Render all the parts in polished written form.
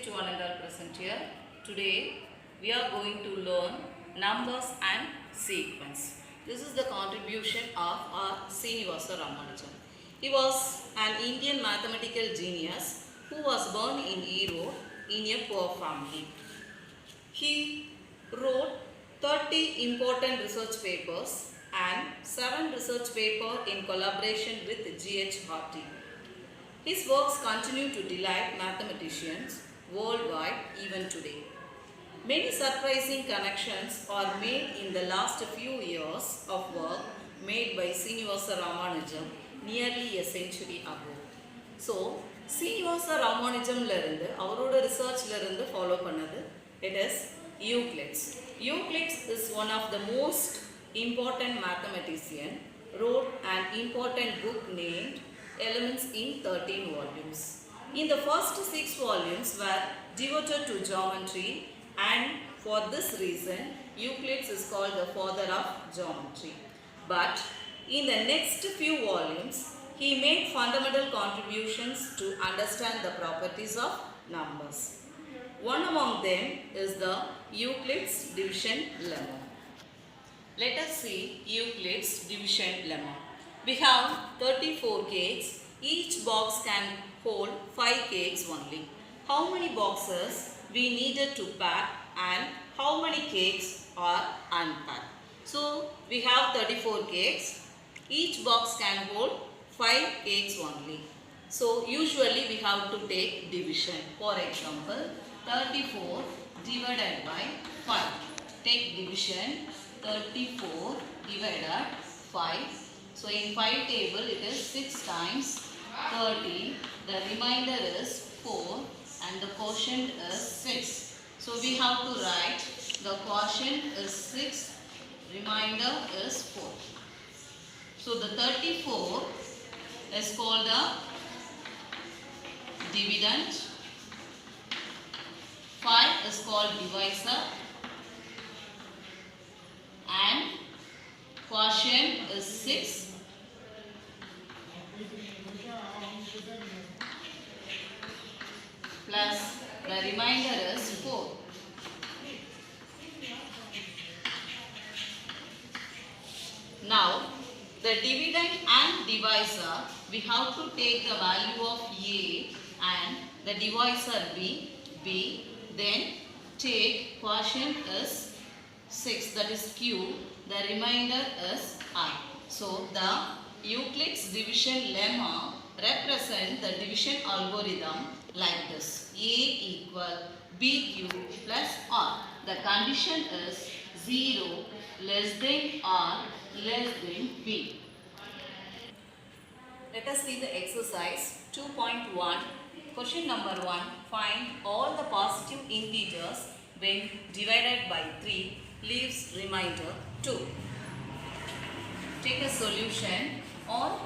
to one and all present here. Today we are going to learn numbers and sequence. This is the contribution of our Srinivasa Ramanujan. He was an Indian mathematical genius who was born in Erode in a poor family. He wrote 30 important research papers and 7 research papers in collaboration with G.H. Hardy. His works continue to delight mathematicians worldwide even today. Many surprising connections are made in the last few years of work made by Srinivasa Ramanujan nearly a century ago. So, Srinivasa Ramanujan lerundu avaroda research lerundu follow pannadu it is Euclid. Euclid is one of the most important mathematician, wrote an important book named Elements in 13 volumes. In the first 6 volumes were devoted to geometry, and for this reason Euclid is called the father of geometry. But in the next few volumes he made fundamental contributions to understand the properties of numbers. One among them is the Euclid's division lemma. Let us see Euclid's division lemma. We have 34 cakes. Each box can hold 5 cakes only. How many boxes we needed to pack and how many cakes are unpacked? So we have 34 cakes. Each box can hold 5 cakes only. So usually we have to take division. For example, 34 divided by 5. Take division. 34 divided 5. So in 5 table it is 6 times 30. The remainder is 4 and the quotient is 6. So we have to write the quotient is 6, remainder is 4. So the 34 is called the dividend, 5 is called divisor, and quotient is 6. Plus the remainder is 4. Now the dividend and divisor, we have to take the value of A and the divisor B, then take quotient is 6, that is Q, the remainder is I. So the Euclid's division lemma represents the division algorithm like this: A equal BQ plus R. The condition is 0 less than or less than B. Let us see the exercise 2.1. Question number 1. Find all the positive integers when divided by 3 leaves remainder 2. Take a solution. All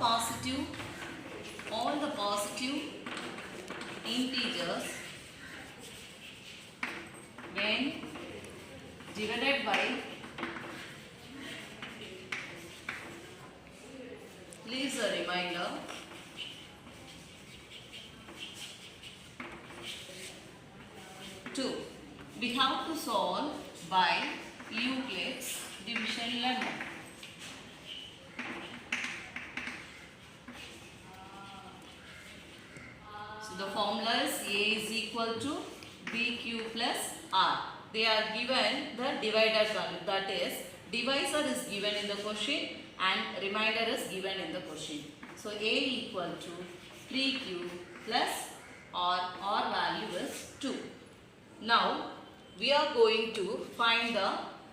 the positive integers when divided by leaves a remainder 2. We have to solve by Euclid's division lemma. So the formula is A is equal to BQ plus R. They are given the divided value, that is divisor is given in the question and remainder is given in the question. So A equal to 3Q plus R value is 2. Now we are going to find the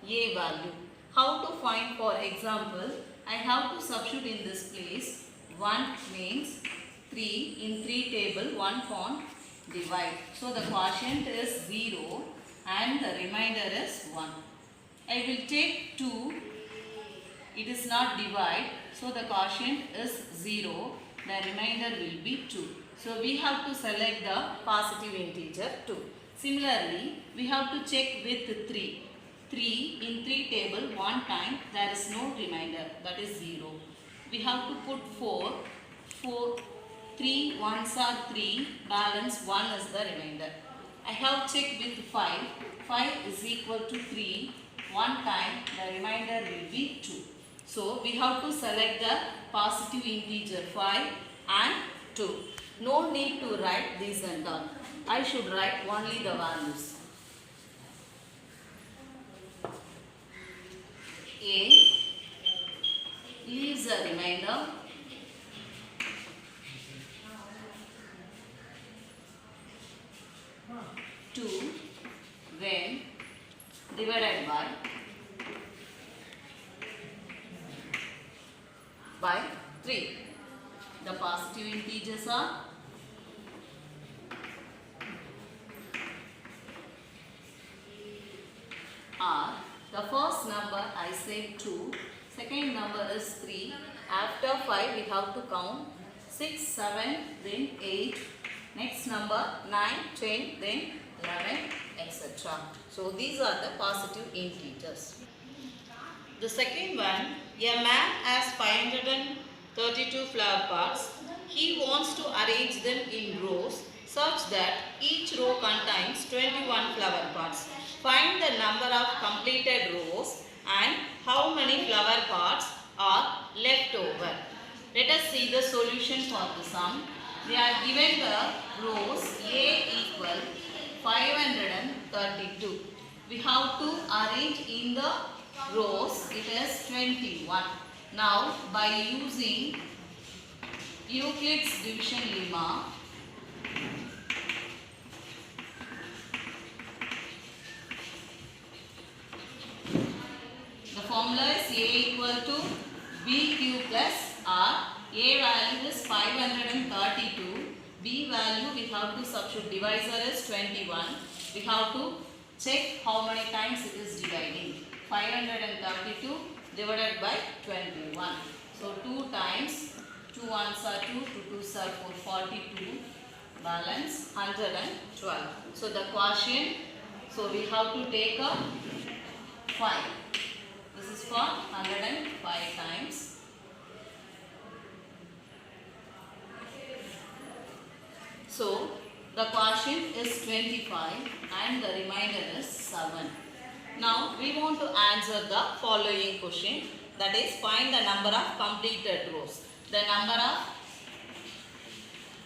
A value. How to find? For example, I have to substitute in this place. 1 means 3, in 3 table 1 form divide. So the quotient is 0 and the remainder is 1. I will take 2, it is not divide, so the quotient is 0, the remainder will be 2. So we have to select the positive integer 2. Similarly, we have to check with 3. 3 in 3 table 1 time, there is no remainder, that is 0. We have to put 4, 3 ones are 3, balance 1 is the remainder. I have checked with 5. 5 is equal to 3. 1 time the remainder will be 2. So we have to select the positive integer 5 and 2. No need to write this and that. I should write only the values. A leaves a remainder. 2 when divided by 3. The positive integers are the first number I said 2, second number is 3. After 5 we have to count 6, 7, then 8. Next number 9, 10, then 11, etc. So these are the positive integers. The second one, a man has 532 flower pots. He wants to arrange them in rows such that each row contains 21 flower pots. Find the number of completed rows and how many flower pots are left over. Let us see the solution for the sum. They are given the rows A equal 532. We have to arrange in the rows, it is 21. Now by using Euclid's division lemma, the formula is A equal to BQ plus R. A value is 532. B value we have to substitute. Divisor is 21. We have to check how many times it is dividing. 532 divided by 21. So 2 times 2 ones are 2, 2 twos are 4, 42. Balance 112. So the quotient. So we have to take a 5. This is for 105 times. So the quotient is 25 and the remainder is 7. Now we want to answer the following question, that is find the number of completed rows. The number of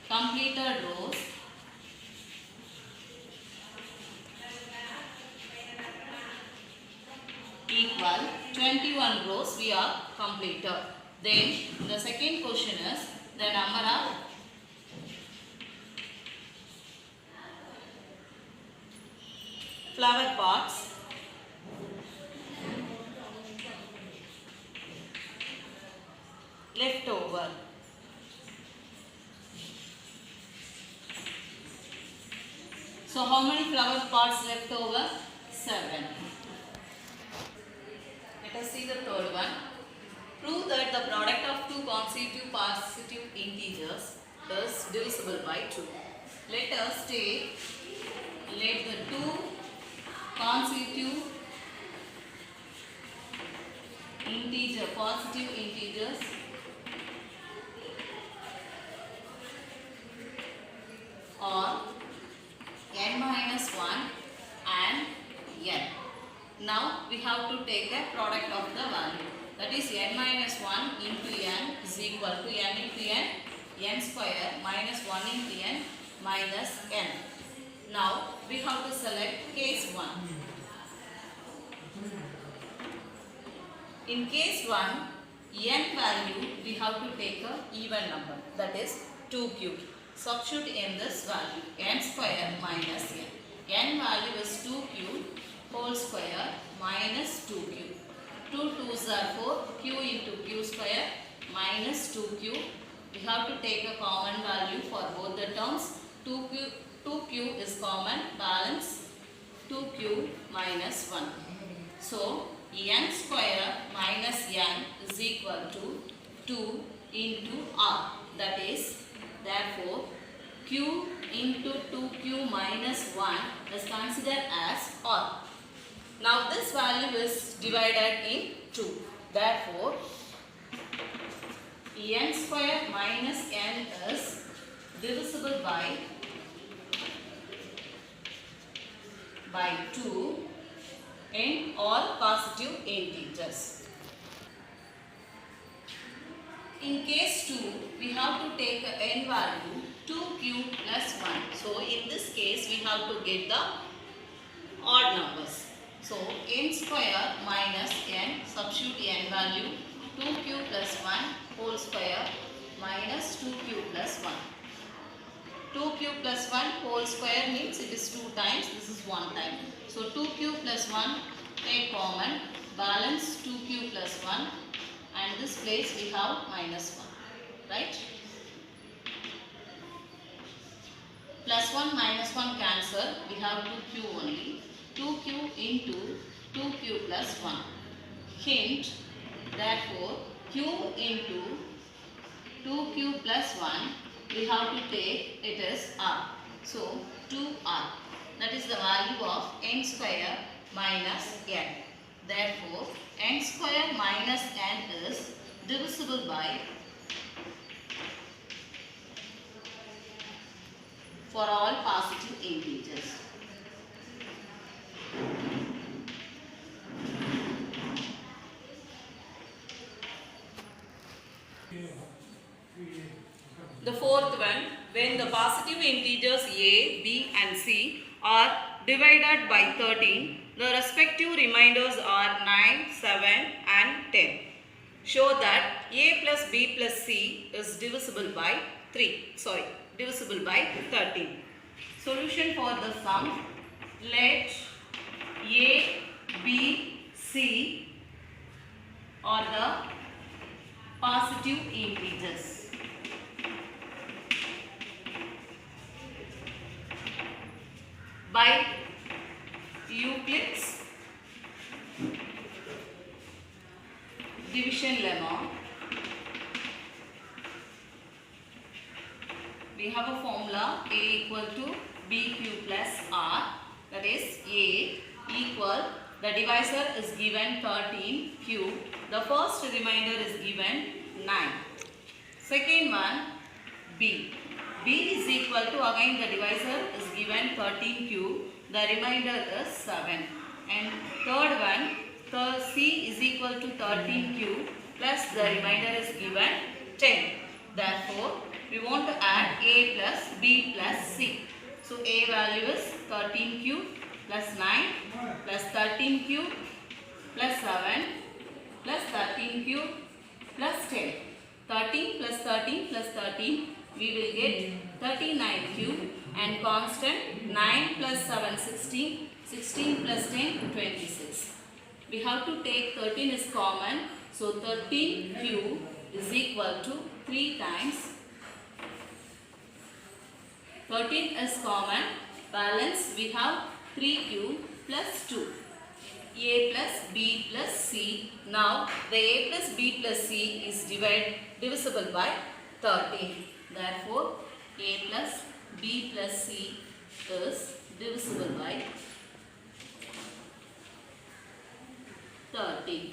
completed rows equal 21 rows we are completed. Then the second question is the number of flower pots left over. So how many flower pots left over? 7. Let us see the third one. Prove that the product of two consecutive positive integers is divisible by 2. Let us take, let the two consecutive positive integers are n minus 1 and n. Now we have to take the product of the value. That is n minus 1 into n is equal to n into n square minus 1 into n minus n. Now we have to select case 1. In case 1, n value we have to take a even number, that is 2 cubed. Substitute in this value n square minus n. N value is 2 cubed whole square minus 2 cubed. 2 2s are 4, q into q square minus 2q. We have to take a common value for both the terms. 2q is common, balance 2q minus 1. So n square minus n is equal to 2 into r. That is, therefore, q into 2q minus 1 is considered as r. Now this value is divided in 2. Therefore, n square minus n is divisible by by 2 in all positive integers. In case 2, we have to take a n value 2q plus 1. So in this case, we have to get the odd numbers. So n square minus n, substitute n value 2q plus 1 whole square minus 2q plus 1. 2q plus 1 whole square means it is 2 times, this is 1 time. So 2q plus 1 take common, balance 2q plus 1 and this place we have minus 1, right? Plus 1 minus 1 cancel, we have 2q only. 2q into 2q plus 1. Hint, therefore q into 2q plus 1, we have to take it as r. So 2r, that is the value of n square minus n. Therefore n square minus n is divisible by, for all positive integers. The fourth one, when the positive integers a, b and c are divided by 13, the respective remainders are 9, 7 and 10. Show that a plus b plus c is divisible by 13. Solution for the sum, let a, b, c are the positive integers. By Euclid's division lemma, we have a formula a equal to bq plus r, that is a equal, the divisor is given 13q, the first remainder is given 9. Second one b. b is equal to, again the divisor is given 13q, the remainder is 7. And third one, c is equal to 13q plus the remainder is given 10. Therefore, we want to add a plus b plus c. So a value is 13q plus 9 plus 13q plus 7 plus 13q plus 10. 13 plus 13 plus 13, we will get 39q, and constant 9 plus 7 16, 16 plus 10 26. We have to take 13 is common, so 13q is equal to 3 times 13 is common, balance we have 3q plus 2. A plus b plus c. Now the a plus b plus c is divisible by 13. Therefore a plus b plus c is divisible by 13.